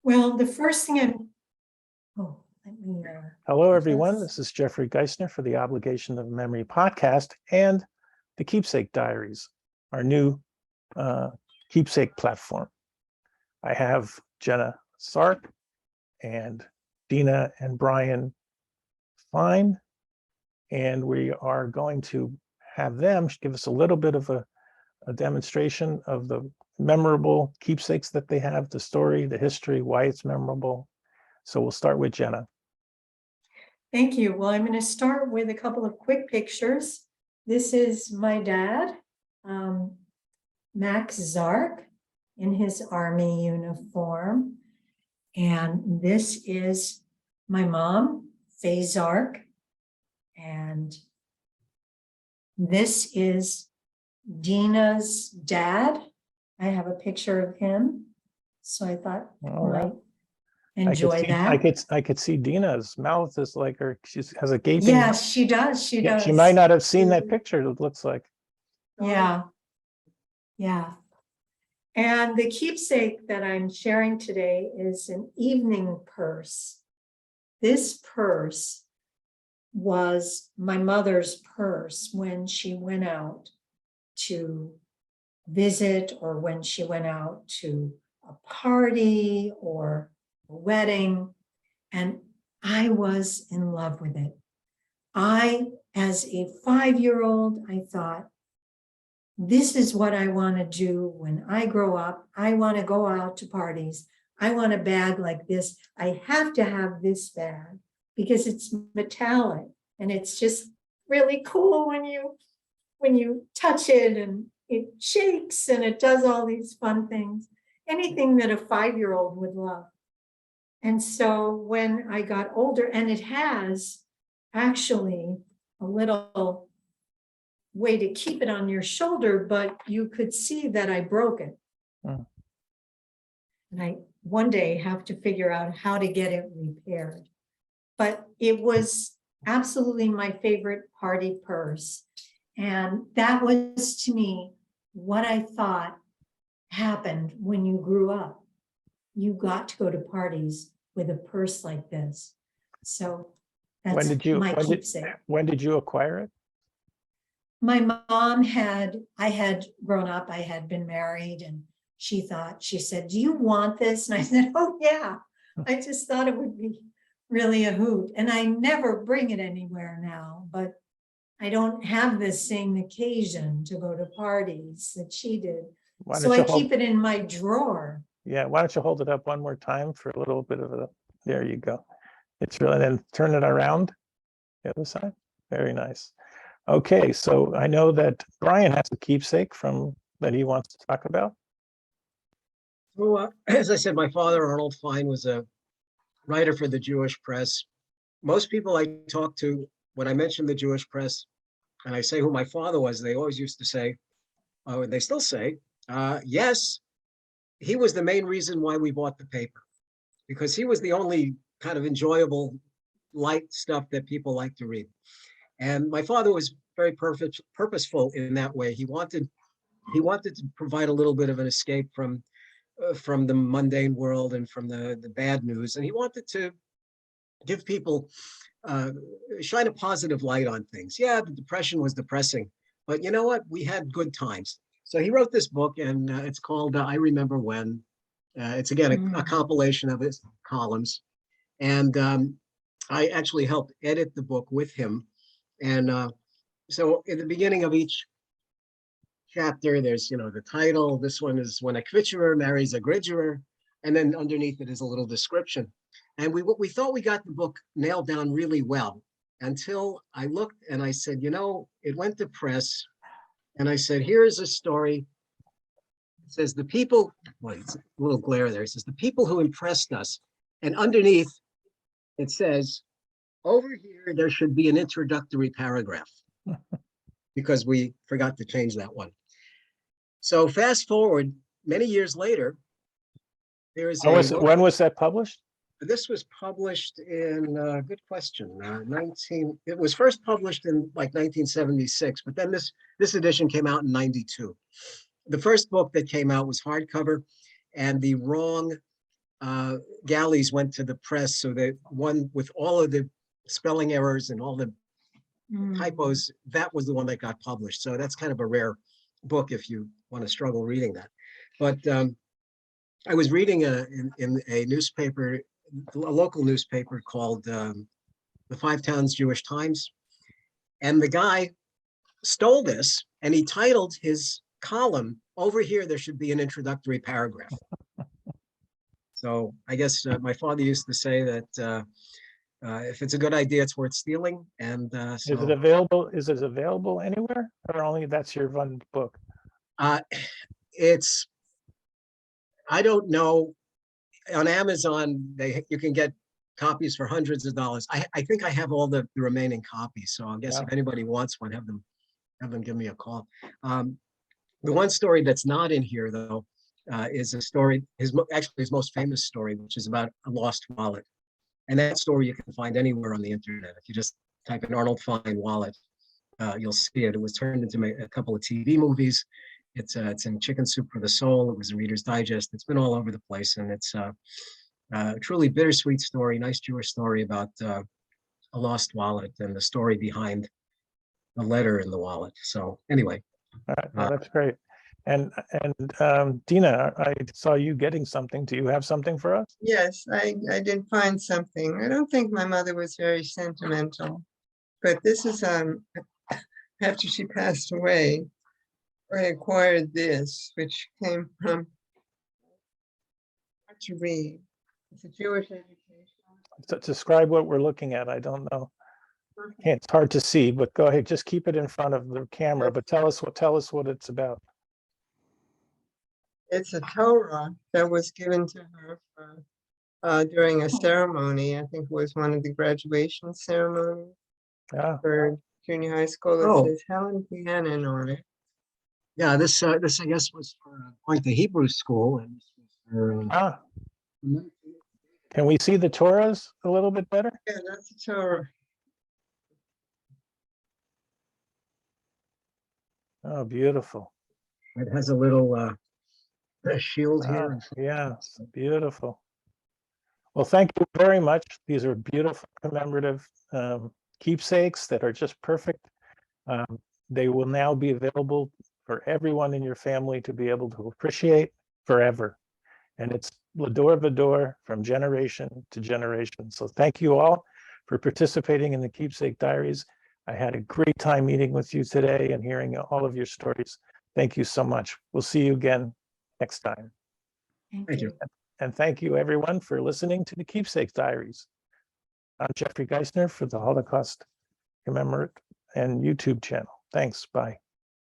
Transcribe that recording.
Well, the first thing let me. Hello, everyone. This is Jeffrey Geisner for the Obligation of Memory podcast and the KeepSake Diaries, our new KeepSake platform. I have Jenna Zark and Dina and Brian Fine, and we are going to have them give us a little bit of a demonstration of the memorable keepsakes that they have, the story, the history, why it's memorable. So we'll start with Jenna. Thank you. Well, I'm going to start with a couple of quick pictures. This is my dad, Max Zark, in his army uniform. And this is my mom, Faye Zark. And this is Dina's dad. I have a picture of him. So I thought you might enjoy that. I could see Dina's mouth is like her. She has a gaping. Yes, she does. She does. She might not have seen that picture. It looks like. Yeah. And the keepsake that I'm sharing today is an evening purse. This purse was my mother's purse when she went out to visit or when she went out to a party or a wedding, and I was in love with it. As a 5-year-old, I thought, this is what I want to do when I grow up. I want to go out to parties. I want a bag like this. I have to have this bag because it's metallic and it's just really cool when you touch it and it shakes and it does all these fun things. Anything that a 5-year-old would love. And so when I got older, and it has actually a little way to keep it on your shoulder, but you could see that I broke it. Oh. And I one day have to figure out how to get it repaired. But it was absolutely my favorite party purse. And that was, to me, what I thought happened when you grew up. You got to go to parties with a purse like this. So that's my keepsake. When did you acquire it? My mom I had grown up, I had been married, and she said, do you want this? And I said, oh yeah. I just thought it would be really a hoot. And I never bring it anywhere now, but I don't have the same occasion to go to parties that she did. So I keep it in my drawer. Yeah, why don't you hold it up one more time for a little bit of a, there you go. It's really, then turn it around the other side. Very nice. Okay, so I know that Brian has a keepsake that he wants to talk about. Well, as I said, my father, Arnold Fine, was a writer for the Jewish press. Most people I talk to, when I mention the Jewish press, and I say who my father was, they always used to say, and they still say, yes, he was the main reason why we bought the paper, because he was the only kind of enjoyable, light stuff that people like to read. And my father was very purposeful in that way. He wanted to provide a little bit of an escape from the mundane world and from the bad news. And he wanted to give people, shine a positive light on things. Yeah, the Depression was depressing, but you know what? We had good times. So he wrote this book, and it's called I Remember When. It's again a compilation of his columns. And I actually helped edit the book with him. And so in the beginning of each chapter, there's, the title. This one is When a Kvitcherer Marries a Gridgerer. And then underneath it is a little description. And we thought we got the book nailed down really well until I looked and I said, it went to press. And I said, here is a story. It says the people, well, it's a little glare there. It says the people who impressed us. And underneath it says, over here, there should be an introductory paragraph because we forgot to change that one. So fast forward many years later, there is when was that published? This was published in, good question, it was first published in like 1976, but then this edition came out in 92. The first book that came out was hardcover, and the wrong galleys went to the press, so that one with all of the spelling errors and all the typos, that was the one that got published. So that's kind of a rare book if you want to struggle reading that. But I was reading in a newspaper, a local newspaper called the Five Towns Jewish Times. And the guy stole this and he titled his column, "Over here, there should be an introductory paragraph." So I guess my father used to say that if it's a good idea, it's worth stealing. And Is it available? Is it available anywhere, or only that's your one book? It's, I don't know. On Amazon, you can get copies for hundreds of dollars. I think I have all the remaining copies. So I guess if anybody wants one, have them give me a call. The one story that's not in here though is a story, actually his most famous story, which is about a lost wallet. And that story you can find anywhere on the internet. If you just type in Arnold Fine wallet, you'll see it. It was turned into a couple of TV movies. It's in Chicken Soup for the Soul. It was in Reader's Digest. It's been all over the place, and it's a truly bittersweet story, nice Jewish story about a lost wallet and the story behind the letter in the wallet. So anyway. All right, well, that's great. And Dina, I saw you getting something. Do you have something for us? Yes, I did find something. I don't think my mother was very sentimental, but this is after she passed away. I acquired this, which came from hard to read. It's a Jewish education. So describe what we're looking at. I don't know. It's hard to see, but go ahead. Just keep it in front of the camera. But tell us what it's about. It's a Torah that was given to her for, during a ceremony. I think it was one of the graduation ceremonies for junior high school. It says Helen Pianin on it. Yeah, this I guess was for going to Hebrew school, and this was for, Can we see the Torahs a little bit better? Yeah, that's a Torah. Oh, beautiful. It has a little shield here. Yeah, beautiful. Well, thank you very much. These are beautiful commemorative keepsakes that are just perfect. They will now be available for everyone in your family to be able to appreciate forever. And it's l'dor v'dor, from generation to generation. So thank you all for participating in the Keepsake Diaries. I had a great time meeting with you today and hearing all of your stories. Thank you so much. We'll see you again next time. Thank you. And thank you everyone for listening to the Keepsake Diaries. I'm Jeffrey Geisner for the Holocaust Commemorate and YouTube channel. Thanks, bye.